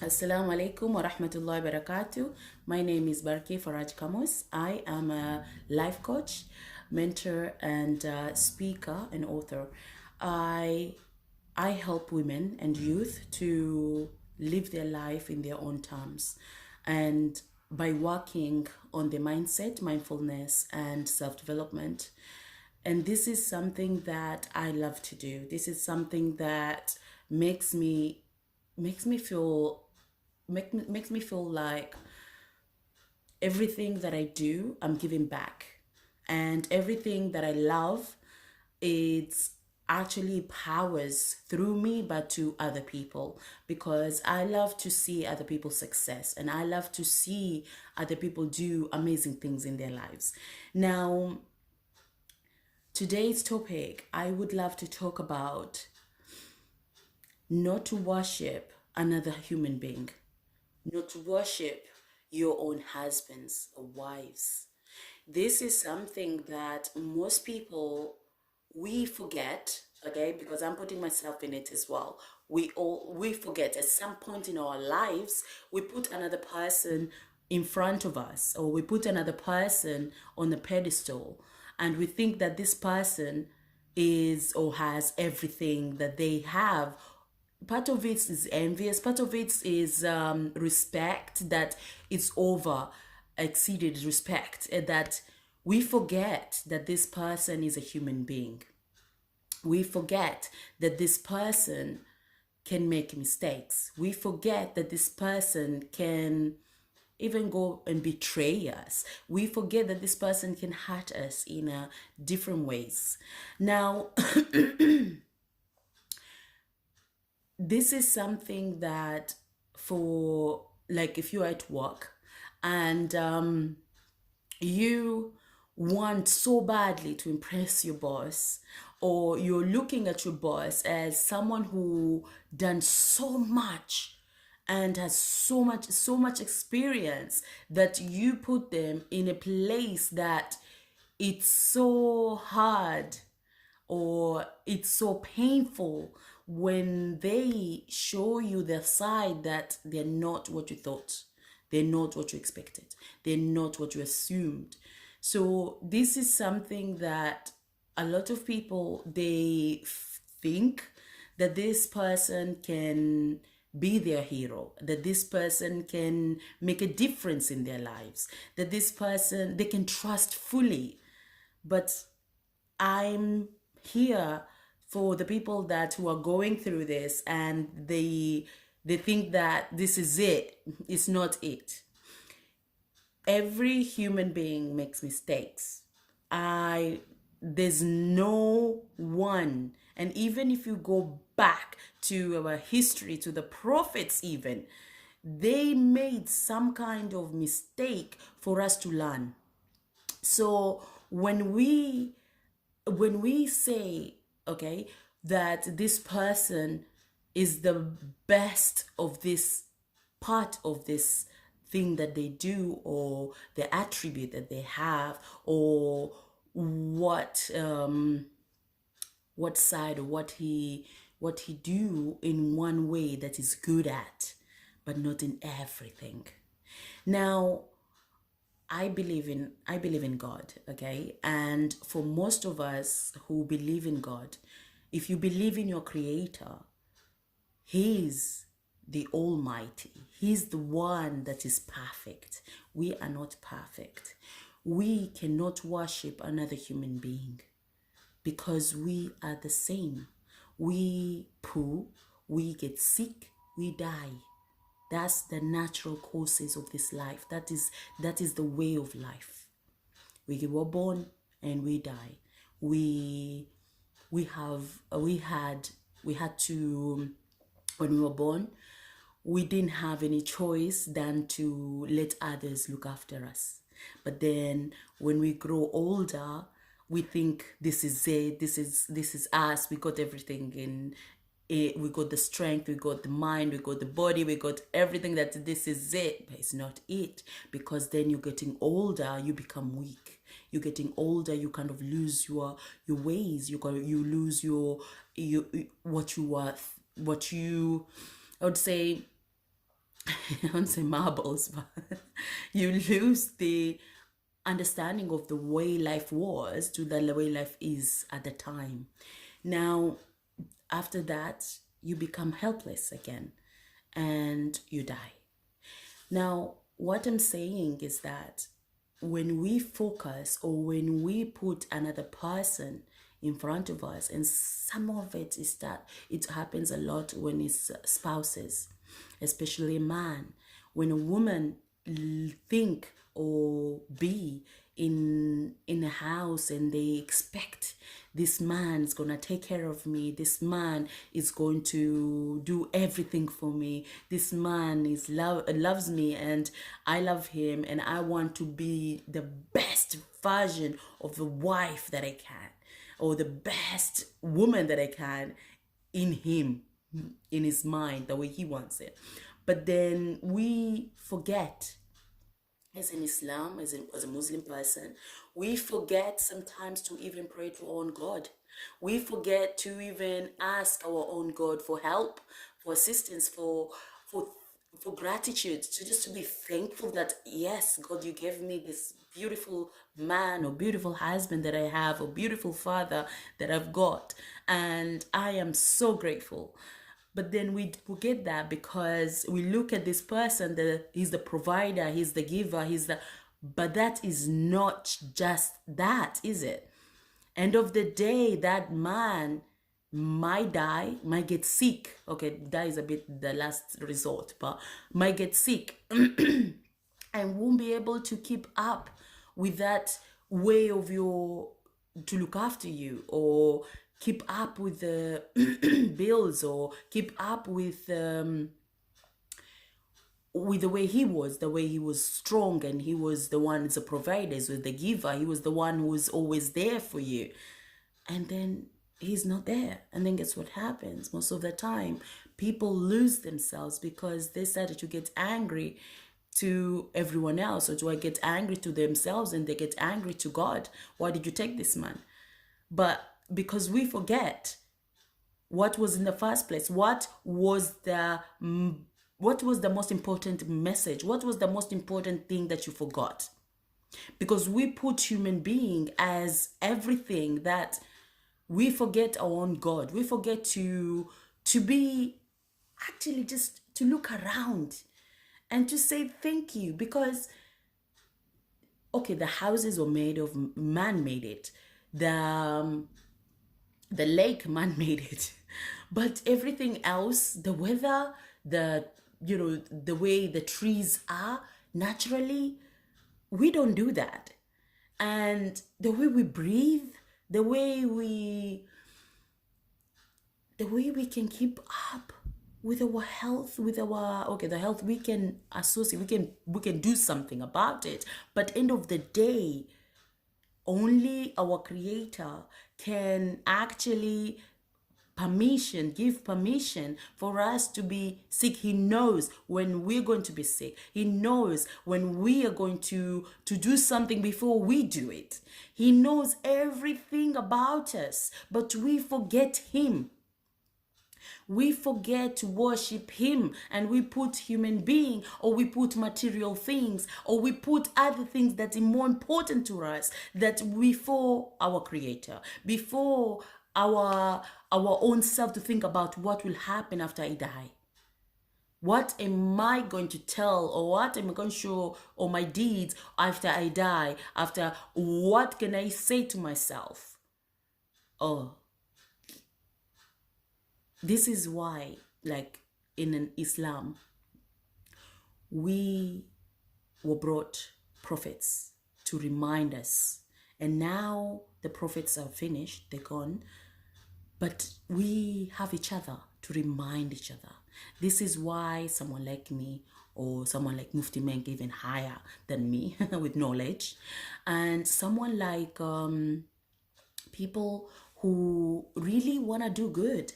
Assalamu alaikum wa rahmatullahi wa barakatuh. My name is Barke Faraj Kamus. I am a life coach, mentor, and speaker and author. I I help women and youth to live their life in their own terms, and by working on their mindset, mindfulness, and self development. And this is something that I love to do. This is something that makes me makes me feel makes me feel like everything that I do, I'm giving back. And everything that I love, it's actually powers through me but to other people, because I love to see other people's success and I love to see other people do amazing things in their lives. Now, today's topic, I would love to talk about not to worship another human being, not to worship your own husbands or wives. This is something that most people we forget, okay, because I'm putting myself in it as well. We forget at some point in our lives we put another person in front of us, or we put another person on the pedestal, and we think that this person is or has everything that they have. Part of it is envious, part of it is respect that it's over exceeded respect, and that we forget that this person is a human being. We forget that this person can make mistakes. We forget that this person can even go and betray us. We forget that this person can hurt us in different ways. Now, this is something that, for like, if you're at work and you want so badly to impress your boss, or you're looking at your boss as someone who done so much and has so much experience, that you put them in a place that it's so hard or it's so painful when they show you the side that they're not what you thought, they're not what you expected, they're not what you assumed. So this is something that a lot of people, they think that this person can be their hero, that this person can make a difference in their lives, that this person they can trust fully. But I'm here for the people that who are going through this, and they think that this is it. It's not it. Every human being makes mistakes. I There's no one, and even if you go back to our history, to the prophets even, they made some kind of mistake for us to learn. So when we say, okay, that this person is the best of this part of this thing that they do, or the attribute that they have, or what side, or what he do in one way that is good at, but not in everything. Now, I believe in God, okay? And for most of us who believe in God, if you believe in your creator, he's the almighty. He's the one that is perfect. We are not perfect. We cannot worship another human being because we are the same. We poo, we get sick, we die. That's the natural courses of this life. That is the way of life. We were born and we die. We we have we had to, when we were born, we didn't have any choice than to let others look after us. But then when we grow older, we think this is it, this is us, we got everything in it, we got the strength, we got the mind, we got the body, we got everything, that this is it. But it's not it, because then you're getting older, you become weak. You're getting older, you kind of lose your ways, you lose your what you are, what you, I would say, I don't say marbles, but you lose the understanding of the way life was to the way life is at the time. Now, after that, you become helpless again and you die. Now, what I'm saying is that when we focus or when we put another person in front of us, and some of it is that it happens a lot when it's spouses, especially a man. When a woman think or be in a house and they expect this man is gonna take care of me, this man is going to do everything for me, this man is loves me and I love him, and I want to be the best version of the wife that I can, or the best woman that I can in him, in his mind, the way he wants it. But then we forget, as in Islam, as a Muslim person, we forget sometimes to even pray to our own God. We forget to even ask our own God for help, for assistance, for for gratitude, to just to be thankful that yes, God, you gave me this beautiful man or beautiful husband that I have, or beautiful father that I've got, and I am so grateful. But then we forget that because we look at this person that he's the provider, he's the giver, he's the, but that is not just that, is it? End of the day, that man might die, might get sick. Okay, die is a bit the last resort, but might get sick and won't be able to keep up with that way of your, to look after you, or keep up with the bills, or keep up with the way he was, the way he was strong, and he was the one as a provider, as the giver, he was the one who was always there for you. And then he's not there, and then guess what happens? Most of the time people lose themselves because they started to get angry to everyone else, or do I get angry to themselves, and they get angry to God. Why did you take this man? But because we forget what was in the first place, what was the most important message, what was the most important thing that you forgot? Because we put human being as everything, that we forget our own God. We forget to be, actually just to look around and to say thank you. Because okay, the houses were made of, man made it, the lake, man made it, but everything else, the weather, the, you know, the way the trees are naturally, we don't do that. And the way we breathe, the way we can keep up with our health, with our, okay, the health we can associate, we can do something about it. But end of the day, only our creator can actually give permission for us to be sick. He knows when we're going to be sick. He knows when we are going to do something before we do it. He knows everything about us, but we forget him. We forget to worship him, and we put human being, or we put material things, or we put other things that are more important to us, that before our creator, before our own self, to think about what will happen after I die. What am I going to tell, or what am I going to show, or my deeds after I die? After, what can I say to myself? Oh, this is why, like in an Islam, we were brought prophets to remind us. And now the prophets are finished, they're gone. But we have each other to remind each other. This is why someone like me, or someone like Mufti Menk, even higher than me with knowledge, and someone like people who really want to do good,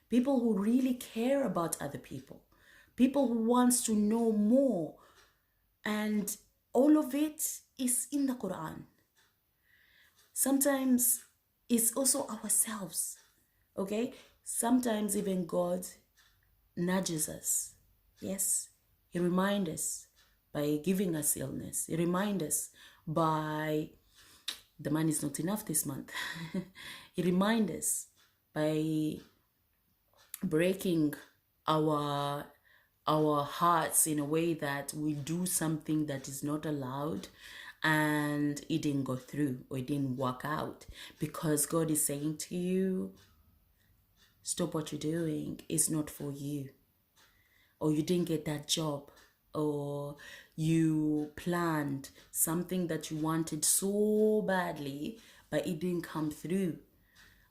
people who really care about other people who wants to know more, and all of it is in the Quran. Sometimes it's also ourselves, okay? Sometimes even God nudges us. Yes, He reminds us by giving us illness. He reminds us by the money is not enough this month. He reminds us by breaking our hearts in a way that we do something that is not allowed and it didn't go through or it didn't work out, because God is saying to you, stop what you're doing. It's not for you. Or you didn't get that job, or you planned something that you wanted so badly but it didn't come through.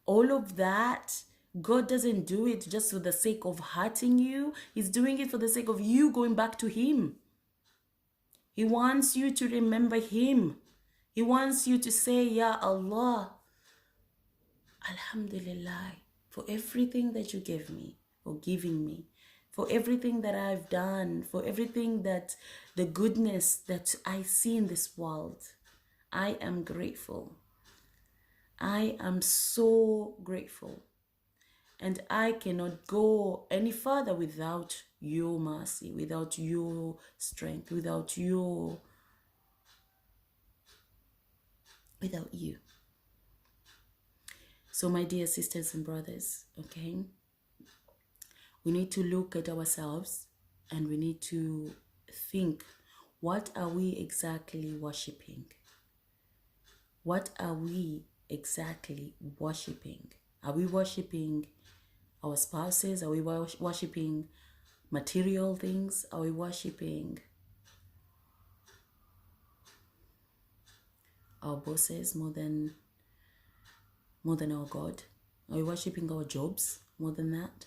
All of that, God doesn't do it just for the sake of hurting you. He's doing it for the sake of you going back to Him. He wants you to remember Him. He wants you to say, Ya Allah, Alhamdulillah, for everything that you gave me, or giving me, for everything that I've done, for everything that, the goodness that I see in this world. I am grateful. I am so grateful. And I cannot go any further without your mercy, without your strength, without you. So my dear sisters and brothers, okay, we need to look at ourselves and we need to think, what are we exactly worshiping? What are we exactly worshiping? Are we worshiping our spouses? Are we worshiping material things? Are we worshiping our bosses more than our God? Are we worshiping our jobs more than that?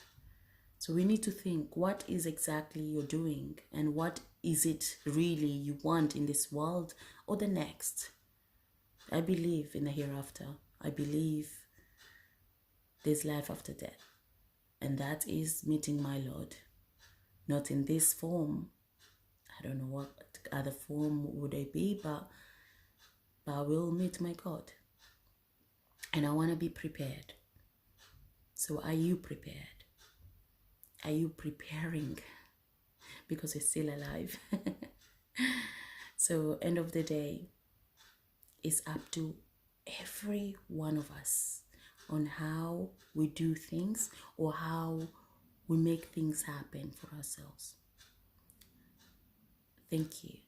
So we need to think, what is exactly you're doing, and what is it really you want in this world or the next? I believe in the hereafter. I believe there's life after death. And that is meeting my Lord. Not in this form. I don't know what other form would I be, but I will meet my God. And I want to be prepared. So are you prepared? Are you preparing? Because you're still alive. So end of the day, it's up to every one of us on how we do things or how we make things happen for ourselves. Thank you.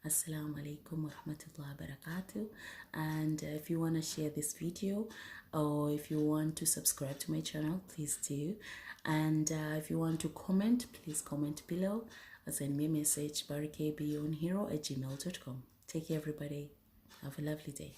Assalamu alaikum wa rahmatullahi wa barakatuh. And if you want to share this video, or if you want to subscribe to my channel, please do. And if you want to comment, please comment below or send me a message, barikebionhero@gmail.com. Take care, everybody. Have a lovely day.